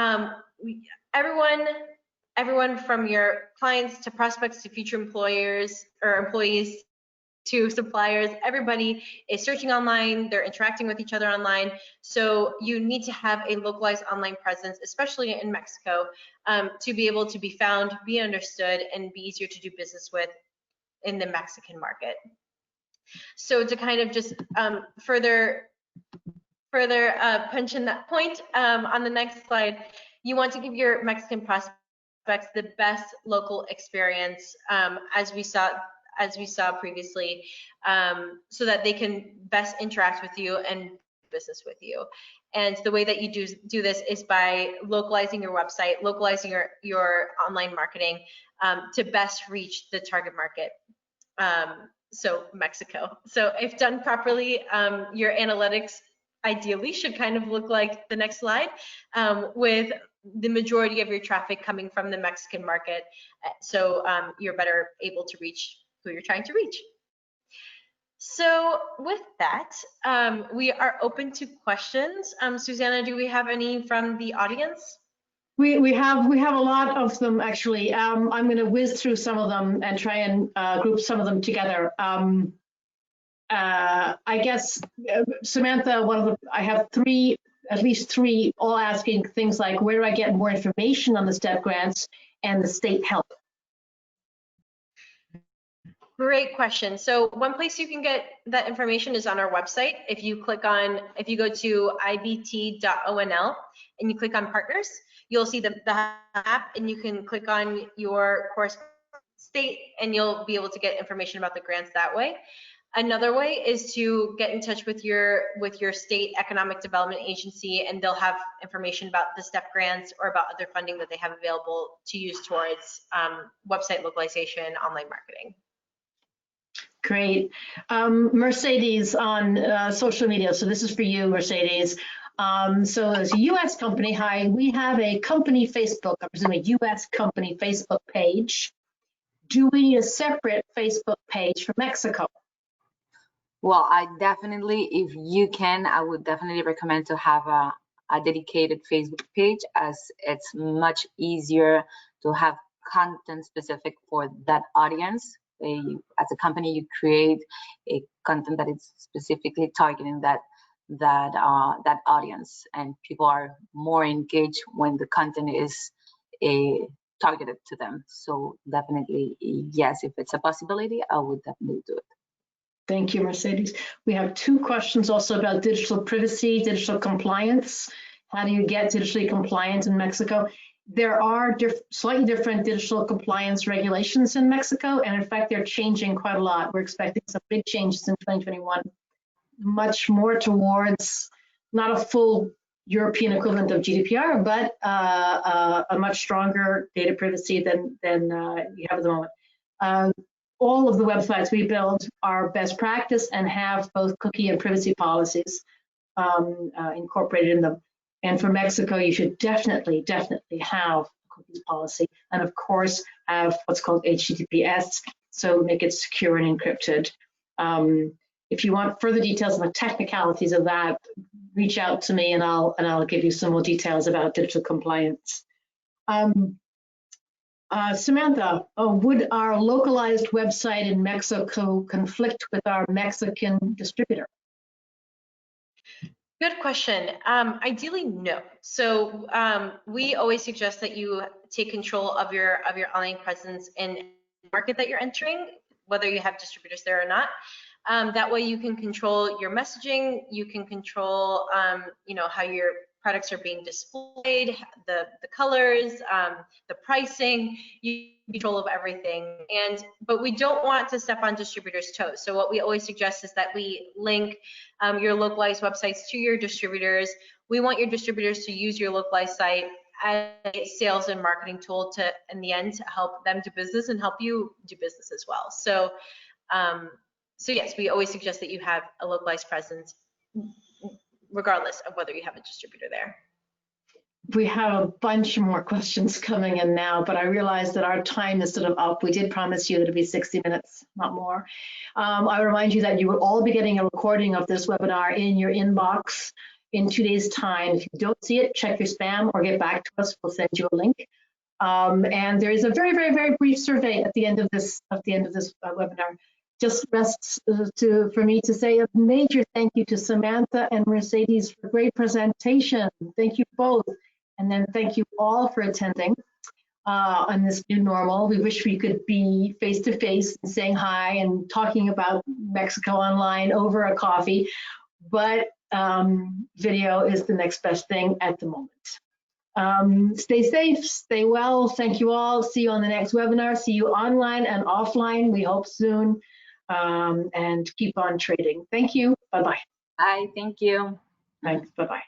everyone from your clients to prospects to future employers or employees to suppliers, everybody is searching online, they're interacting with each other online. So you need to have a localized online presence, especially in Mexico, to be able to be found, be understood, and be easier to do business with in the Mexican market. So to kind of just further punch in that point, on the next slide, you want to give your Mexican prospects the best local experience, as we saw previously, so that they can best interact with you and business with you. And the way that you do this is by localizing your website, localizing your online marketing to best reach the target market. So Mexico. So if done properly, your analytics ideally should kind of look like the next slide, with the majority of your traffic coming from the Mexican market. So you're better able to reach who you're trying to reach. So with that, we are open to questions. Susanna, do we have any from the audience? We have a lot of them, actually. I'm going to whiz through some of them and try and group some of them together. I guess, Samantha, I have at least three, all asking things like, where do I get more information on the STEP grants and the state help? Great question. So one place you can get that information is on our website. If you go to ibt.onl and you click on partners, you'll see the app, and you can click on your course state, and you'll be able to get information about the grants that way. Another way is to get in touch with your state economic development agency, and they'll have information about the STEP grants or about other funding that they have available to use towards website localization, online marketing. Great. Mercedes on social media. So this is for you, Mercedes. So as a US company, hi, we have a company Facebook, I presume a US company Facebook page. Do we need a separate Facebook page for Mexico? Well, if you can, I would definitely recommend to have a dedicated Facebook page, as it's much easier to have content specific for that audience. As a company, you create a content that is specifically targeting that audience, and people are more engaged when the content is targeted to them. So definitely, yes, if it's a possibility, I would definitely do it. Thank you, Mercedes. We have two questions also about digital privacy, digital compliance. How do you get digitally compliant in Mexico? There are slightly different digital compliance regulations in Mexico, and in fact, they're changing quite a lot. We're expecting some big changes in 2021, much more towards not a full European equivalent of GDPR, but a much stronger data privacy than you have at the moment. all of the websites we build are best practice and have both cookie and privacy policies incorporated in them. And for Mexico, you should definitely have a cookies policy, and of course have what's called HTTPS, so make it secure and encrypted. If you want further details on the technicalities of that, reach out to me and I'll give you some more details about digital compliance. Samantha, would our localized website in Mexico conflict with our Mexican distributor? Good question. Ideally, no. So we always suggest that you take control of your online presence in the market that you're entering, whether you have distributors there or not. That way you can control your messaging, you can control how your products are being displayed, the colors, the pricing, you control of everything. But we don't want to step on distributors' toes. So what we always suggest is that we link your localized websites to your distributors. We want your distributors to use your localized site as a sales and marketing tool to, in the end, to help them do business and help you do business as well. So yes, we always suggest that you have a localized presence regardless of whether you have a distributor there. We have a bunch more questions coming in now, but I realize that our time is sort of up. We did promise you that it'd be 60 minutes, not more. I remind you that you will all be getting a recording of this webinar in your inbox in 2 days' time. If you don't see it, check your spam or get back to us. We'll send you a link. And there is a very brief survey at the end of this webinar. Just rests for me to say a major thank you to Samantha and Mercedes for great presentation. Thank you both. And then thank you all for attending on this new normal. We wish we could be face-to-face and saying hi and talking about Mexico online over a coffee, but video is the next best thing at the moment. Stay safe, stay well. Thank you all. See you on the next webinar. See you online and offline. We hope soon. And keep on trading. Thank you. Bye-bye. Bye. Thank you. Thanks. Bye-bye.